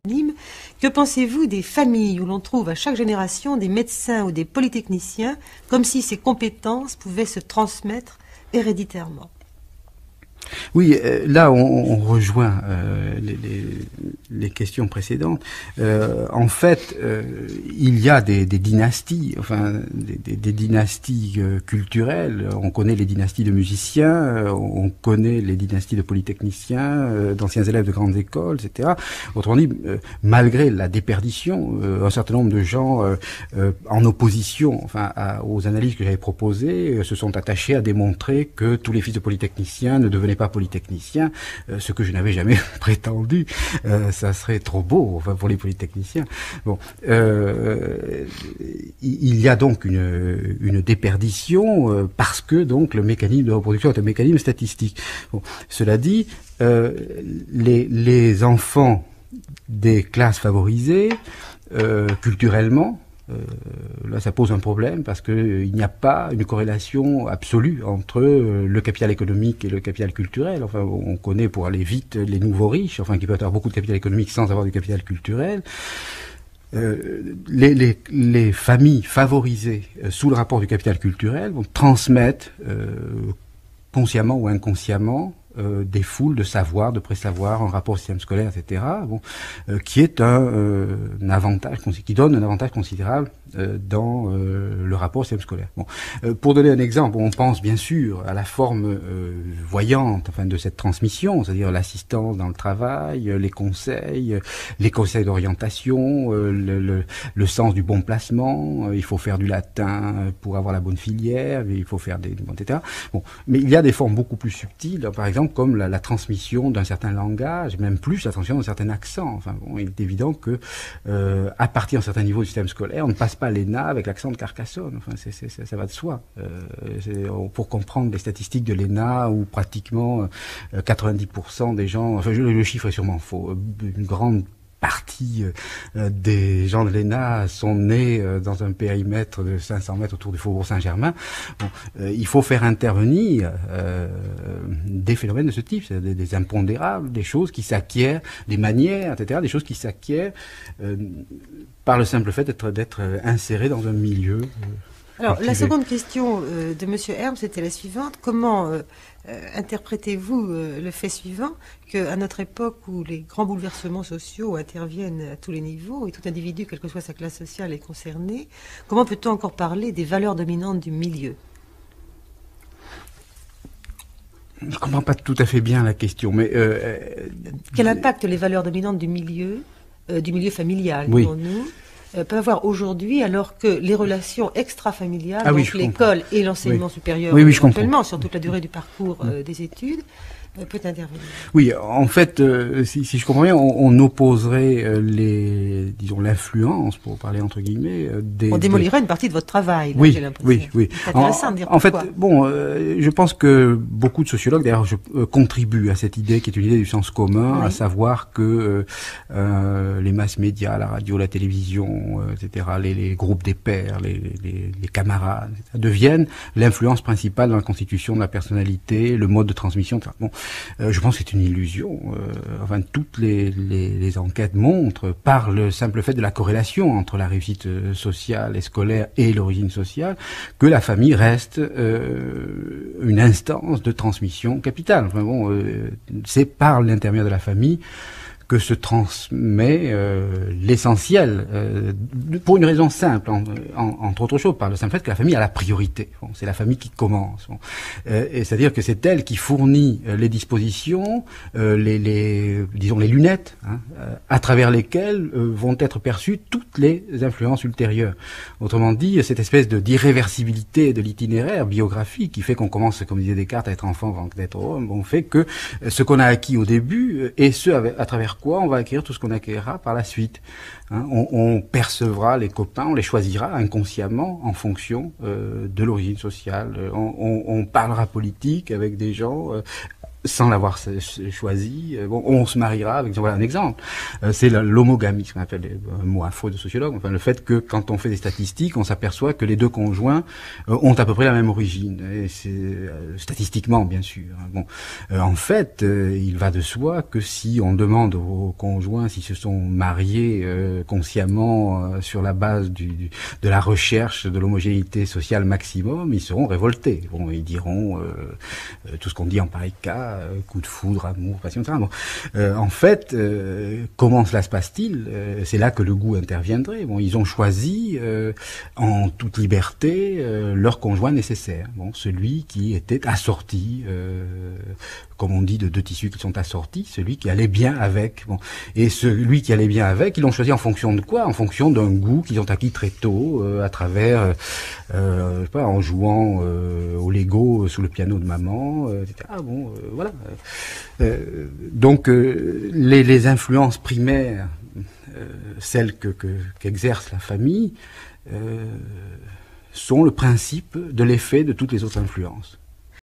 anonyme. Que pensez-vous des familles où l'on trouve à chaque génération des médecins ou des polytechniciens, comme si ces compétences pouvaient se transmettre héréditairement? Oui, là on rejoint les questions précédentes. En fait, il y a des dynasties, enfin des dynasties culturelles. On connaît les dynasties de musiciens, on connaît les dynasties de polytechniciens, d'anciens élèves de grandes écoles, etc. Autrement dit, malgré la déperdition, un certain nombre de gens en opposition, enfin, aux analyses que j'avais proposées, se sont attachés à démontrer que tous les fils de polytechniciens ne devenaient pas polytechnicien, ce que je n'avais jamais prétendu. Ça serait trop beau, enfin, pour les polytechniciens. Bon, il y a donc une déperdition parce que donc le mécanisme de reproduction est un mécanisme statistique. Bon, cela dit, les enfants des classes favorisées, culturellement, là, ça pose un problème parce qu'il n'y a pas une corrélation absolue entre le capital économique et le capital culturel. Enfin, on connaît pour aller vite les nouveaux riches, enfin, qui peuvent avoir beaucoup de capital économique sans avoir du capital culturel. Les familles favorisées sous le rapport du capital culturel vont transmettre consciemment ou inconsciemment des foules de savoir, de pré-savoir, un rapport au système scolaire, etc. Bon, qui est un avantage, qui donne un avantage considérable dans le rapport au système scolaire. Bon, pour donner un exemple, on pense bien sûr à la forme voyante, enfin, de cette transmission, c'est-à-dire l'assistance dans le travail, les conseils d'orientation, le sens du bon placement. Il faut faire du latin pour avoir la bonne filière, il faut faire etc. Bon, mais il y a des formes beaucoup plus subtiles, par exemple comme la transmission d'un certain langage, même plus la transmission d'un certain accent. Enfin, bon, il est évident que à partir d'un certain niveau du système scolaire, on ne passe pas l'ENA avec l'accent de Carcassonne. Enfin, ça va de soi. Pour comprendre les statistiques de l'ENA, où pratiquement 90% des gens, enfin, le chiffre est sûrement faux, une grande partie des gens de l'ENA sont nés dans un périmètre de 500 mètres autour du Faubourg Saint-Germain. Bon, il faut faire intervenir des phénomènes de ce type, c'est-à-dire des impondérables, des choses qui s'acquièrent, des manières, etc., des choses qui s'acquièrent par le simple fait d'être inséré dans un milieu. Alors, la seconde question de M. Herm, c'était la suivante. Comment interprétez-vous le fait suivant, qu'à notre époque où les grands bouleversements sociaux interviennent à tous les niveaux et tout individu, quelle que soit sa classe sociale, est concerné, comment peut-on encore parler des valeurs dominantes du milieu? Je ne comprends pas tout à fait bien la question, mais... Quel impact les valeurs dominantes du milieu familial, oui, dirons-nous, peut avoir aujourd'hui, alors que les relations extra-familiales, donc oui, l'école et l'enseignement supérieur, éventuellement, sur toute la durée du parcours des études, peut intervenir. Oui, en fait, si je comprends bien, on opposerait disons, l'influence, pour parler entre guillemets, on démolirait une partie de votre travail, là, oui, j'ai l'impression. Oui. C'est intéressant de dire pourquoi. En fait, bon, je pense que beaucoup de sociologues, d'ailleurs, contribuent à cette idée qui est une idée du sens commun, à savoir que les masses médias, la radio, la télévision, etc., les groupes des pairs, les camarades, etc., deviennent l'influence principale dans la constitution de la personnalité, le mode de transmission, etc. Bon, je pense que c'est une illusion. Enfin, toutes les enquêtes montrent, par le simple fait de la corrélation entre la réussite sociale et scolaire et l'origine sociale, que la famille reste une instance de transmission capitale. Enfin, bon, c'est par l'intermédiaire de la famille que se transmet l'essentiel, pour une raison simple, entre autres choses, par le simple fait que la famille a la priorité. Bon, c'est la famille qui commence. Bon. Et c'est-à-dire que c'est elle qui fournit les dispositions, disons les lunettes, à travers lesquelles vont être perçues toutes les influences ultérieures. Autrement dit, cette espèce d'irréversibilité de l'itinéraire biographique qui fait qu'on commence, comme disait Descartes, à être enfant avant d'être homme, on fait que ce qu'on a acquis au début, et ce à travers quoi on va acquérir tout ce qu'on acquérira par la suite. On percevra les copains, on les choisira inconsciemment en fonction de l'origine sociale. On parlera politique avec des gens sans l'avoir choisi, bon, on se mariera avec, voilà un exemple, c'est l'homogamie, ce qu'on appelle un mot affreux de sociologue, enfin le fait que quand on fait des statistiques, on s'aperçoit que les deux conjoints ont à peu près la même origine, et c'est statistiquement bien sûr. Bon, en fait, il va de soi que si on demande aux conjoints s'ils se sont mariés consciemment sur la base de la recherche de l'homogénéité sociale maximum, ils seront révoltés. Bon, ils diront tout ce qu'on dit en pareil cas, coup de foudre, amour, passion, etc. Bon. En fait, comment cela se passe-t-il? C'est là que le goût interviendrait. Bon, ils ont choisi en toute liberté leur conjoint nécessaire. Bon, celui qui était assorti, comme on dit, de deux tissus qui sont assortis, celui qui allait bien avec. Bon. Et celui qui allait bien avec, ils l'ont choisi en fonction de quoi? En fonction d'un goût qu'ils ont acquis très tôt, à travers, je sais pas, en jouant au Lego sous le piano de maman, etc. Bon, voilà. Donc, les influences primaires, celles qu'exerce la famille, sont le principe de l'effet de toutes les autres influences.